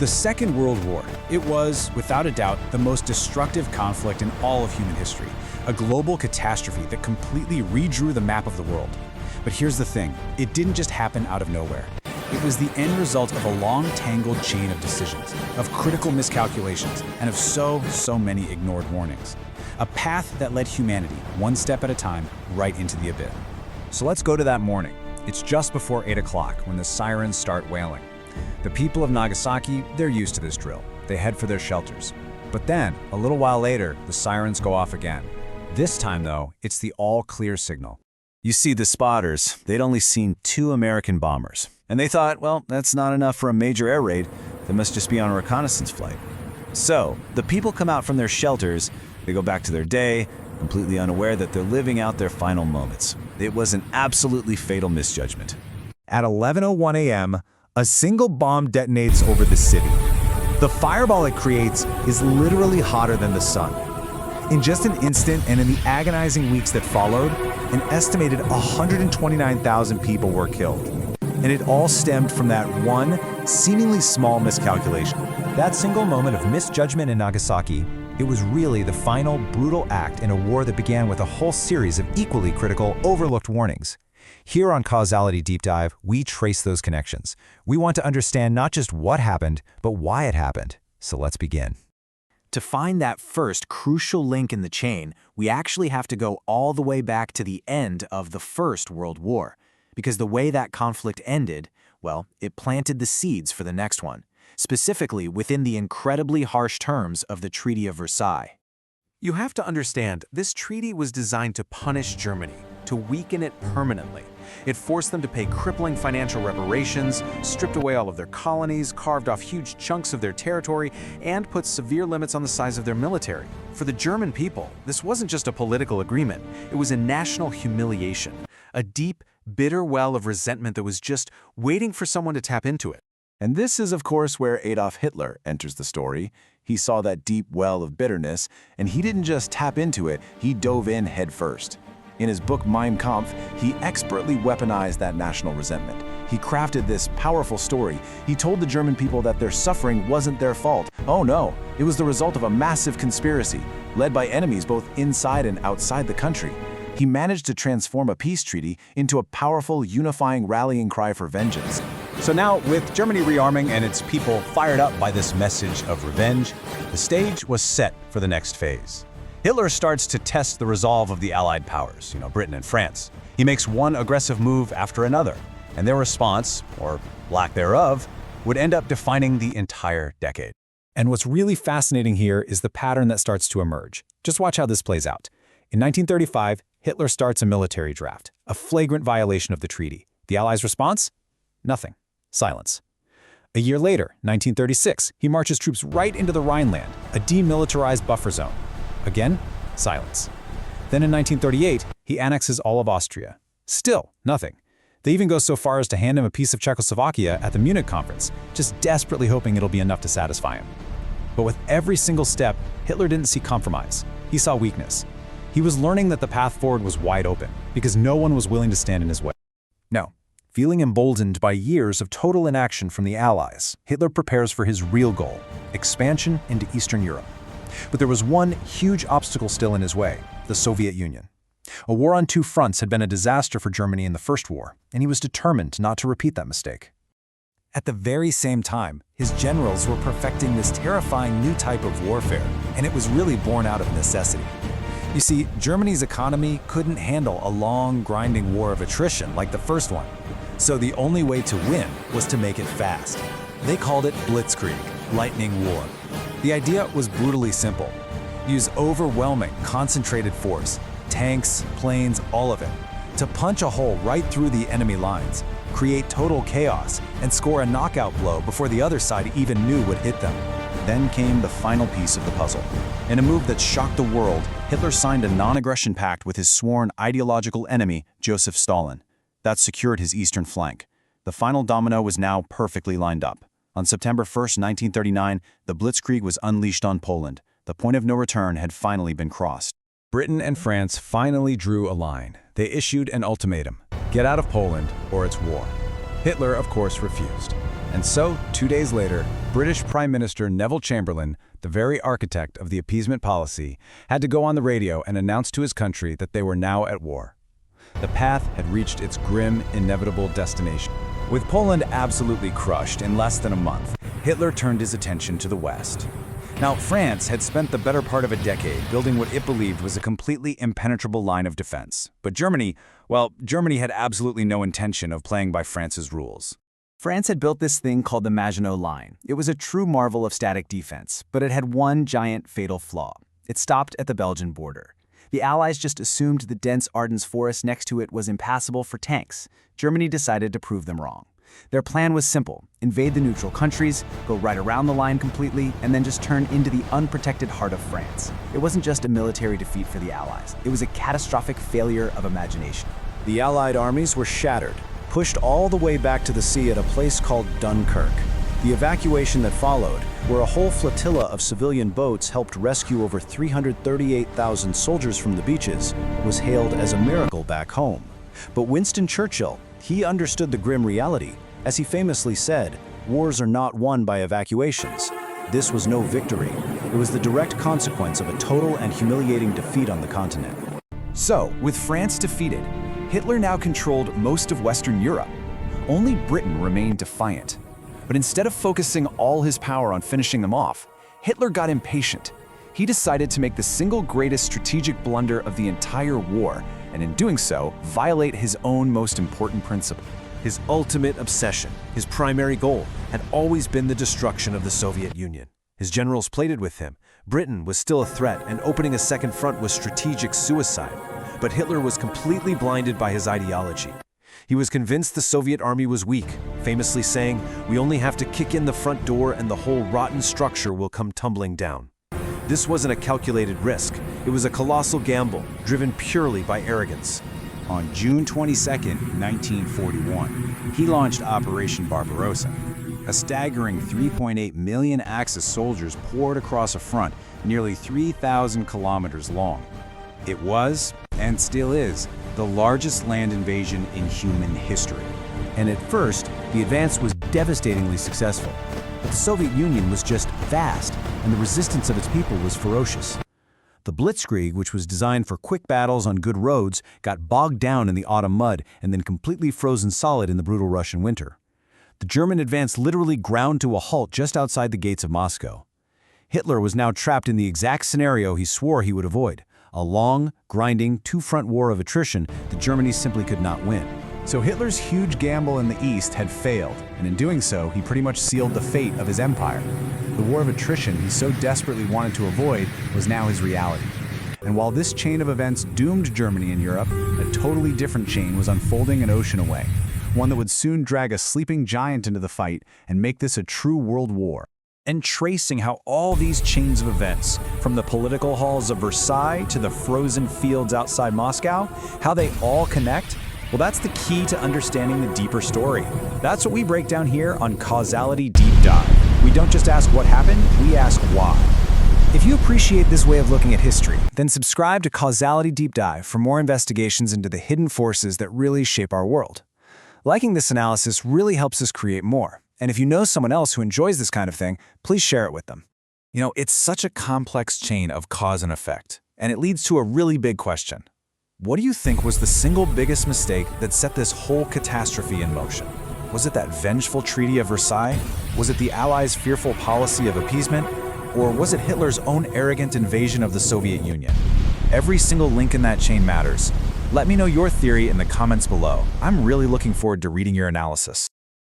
The Second World War. It was, without a doubt, the most destructive conflict in all of human history, a global catastrophe that completely redrew the map of the world. But here's the thing, it didn't just happen out of nowhere. It was the end result of a long, tangled chain of decisions, of critical miscalculations, and of so many ignored warnings. A path that led humanity, one step at a time, right into the abyss. So let's go to that morning. It's just before 8 o'clock when the sirens start wailing. The people of Nagasaki, they're used to this drill. They head for their shelters. But then, a little while later, the sirens go off again. This time, though, it's the all-clear signal. You see, the spotters, they'd only seen 2 American bombers. And they thought, well, that's not enough for a major air raid. They must just be on a reconnaissance flight. So, the people come out from their shelters, they go back to their day, completely unaware that they're living out their final moments. It was an absolutely fatal misjudgment. At 11:01 a.m., a single bomb detonates over the city. The fireball it creates is literally hotter than the sun. In just an instant and in the agonizing weeks that followed, an estimated 129,000 people were killed. And it all stemmed from that one, seemingly small miscalculation. That single moment of misjudgment in Nagasaki, it was really the final brutal act in a war that began with a whole series of equally critical, overlooked warnings. Here on Causality Deep Dive, we trace those connections. We want to understand not just what happened, but why it happened. So let's begin. To find that first crucial link in the chain, we actually have to go all the way back to the end of the First World War. Because the way that conflict ended, well, it planted the seeds for the next one, specifically within the incredibly harsh terms of the Treaty of Versailles. You have to understand, this treaty was designed to punish Germany, to weaken it permanently. It forced them to pay crippling financial reparations, stripped away all of their colonies, carved off huge chunks of their territory, and put severe limits on the size of their military. For the German people, this wasn't just a political agreement, it was a national humiliation, a deep, bitter well of resentment that was just waiting for someone to tap into it. And this is, of course, where Adolf Hitler enters the story. He saw that deep well of bitterness, and he didn't just tap into it, he dove in headfirst. In his book Mein Kampf, he expertly weaponized that national resentment. He crafted this powerful story. He told the German people that their suffering wasn't their fault. Oh no, it was the result of a massive conspiracy, led by enemies both inside and outside the country. He managed to transform a peace treaty into a powerful, unifying rallying cry for vengeance. So now, with Germany rearming and its people fired up by this message of revenge, the stage was set for the next phase. Hitler starts to test the resolve of the Allied powers, Britain and France. He makes one aggressive move after another, and their response, or lack thereof, would end up defining the entire decade. And what's really fascinating here is the pattern that starts to emerge. Just watch how this plays out. In 1935, Hitler starts a military draft, a flagrant violation of the treaty. The Allies' response? Nothing. Silence. A year later, 1936, he marches troops right into the Rhineland, a demilitarized buffer zone. Again, silence. Then in 1938, he annexes all of Austria. Still, nothing. They even go so far as to hand him a piece of Czechoslovakia at the Munich conference, just desperately hoping it'll be enough to satisfy him. But with every single step, Hitler didn't see compromise. He saw weakness. He was learning that the path forward was wide open, because no one was willing to stand in his way. No. Feeling emboldened by years of total inaction from the Allies, Hitler prepares for his real goal, expansion into Eastern Europe. But there was one huge obstacle still in his way, the Soviet Union. A war on 2 fronts had been a disaster for Germany in the First War, and he was determined not to repeat that mistake. At the very same time, his generals were perfecting this terrifying new type of warfare, and it was really born out of necessity. You see, Germany's economy couldn't handle a long, grinding war of attrition like the first one. So the only way to win was to make it fast. They called it Blitzkrieg, lightning war. The idea was brutally simple. Use overwhelming, concentrated force, tanks, planes, all of it, to punch a hole right through the enemy lines, create total chaos, and score a knockout blow before the other side even knew what hit them. Then came the final piece of the puzzle. In a move that shocked the world, Hitler signed a non-aggression pact with his sworn ideological enemy, Joseph Stalin. That secured his eastern flank. The final domino was now perfectly lined up. On September 1st, 1939, the Blitzkrieg was unleashed on Poland. The point of no return had finally been crossed. Britain and France finally drew a line. They issued an ultimatum: get out of Poland or it's war. Hitler, of course, refused. And so, 2 days later, British Prime Minister Neville Chamberlain, the very architect of the appeasement policy, had to go on the radio and announce to his country that they were now at war. The path had reached its grim, inevitable destination. With Poland absolutely crushed in less than a month, Hitler turned his attention to the West. Now, France had spent the better part of a decade building what it believed was a completely impenetrable line of defense. But Germany, well, Germany had absolutely no intention of playing by France's rules. France had built this thing called the Maginot Line. It was a true marvel of static defense, but it had one giant fatal flaw. It stopped at the Belgian border. The Allies just assumed the dense Ardennes forest next to it was impassable for tanks. Germany decided to prove them wrong. Their plan was simple: invade the neutral countries, go right around the line completely, and then just turn into the unprotected heart of France. It wasn't just a military defeat for the Allies. It was a catastrophic failure of imagination. The Allied armies were shattered, pushed all the way back to the sea at a place called Dunkirk. The evacuation that followed, where a whole flotilla of civilian boats helped rescue over 338,000 soldiers from the beaches, was hailed as a miracle back home. But Winston Churchill, he understood the grim reality. As he famously said, "Wars are not won by evacuations." This was no victory. It was the direct consequence of a total and humiliating defeat on the continent. So, with France defeated, Hitler now controlled most of Western Europe. Only Britain remained defiant. But instead of focusing all his power on finishing them off, Hitler got impatient. He decided to make the single greatest strategic blunder of the entire war, and in doing so, violate his own most important principle. His ultimate obsession, his primary goal, had always been the destruction of the Soviet Union. His generals pleaded with him. Britain was still a threat, and opening a second front was strategic suicide. But Hitler was completely blinded by his ideology. He was convinced the Soviet army was weak, famously saying, "We only have to kick in the front door and the whole rotten structure will come tumbling down." This wasn't a calculated risk. It was a colossal gamble, driven purely by arrogance. On June 22, 1941, he launched Operation Barbarossa. A staggering 3.8 million Axis soldiers poured across a front nearly 3,000 kilometers long. It was, and still is, the largest land invasion in human history. And at first, the advance was devastatingly successful. But the Soviet Union was just vast, and the resistance of its people was ferocious. The Blitzkrieg, which was designed for quick battles on good roads, got bogged down in the autumn mud and then completely frozen solid in the brutal Russian winter. The German advance literally ground to a halt just outside the gates of Moscow. Hitler was now trapped in the exact scenario he swore he would avoid: a long, grinding, two-front war of attrition that Germany simply could not win. So Hitler's huge gamble in the East had failed, and in doing so, he pretty much sealed the fate of his empire. The war of attrition he so desperately wanted to avoid was now his reality. And while this chain of events doomed Germany and Europe, a totally different chain was unfolding an ocean away, one that would soon drag a sleeping giant into the fight and make this a true world war. And tracing how all these chains of events, from the political halls of Versailles to the frozen fields outside Moscow, how they all connect, well, that's the key to understanding the deeper story. That's what we break down here on Causality Deep Dive. We don't just ask what happened, we ask why. If you appreciate this way of looking at history, then subscribe to Causality Deep Dive for more investigations into the hidden forces that really shape our world. Liking this analysis really helps us create more. And if you know someone else who enjoys this kind of thing, please share it with them. You know, it's such a complex chain of cause and effect, and it leads to a really big question. What do you think was the single biggest mistake that set this whole catastrophe in motion? Was it that vengeful Treaty of Versailles? Was it the Allies' fearful policy of appeasement? Or was it Hitler's own arrogant invasion of the Soviet Union? Every single link in that chain matters. Let me know your theory in the comments below. I'm really looking forward to reading your analysis.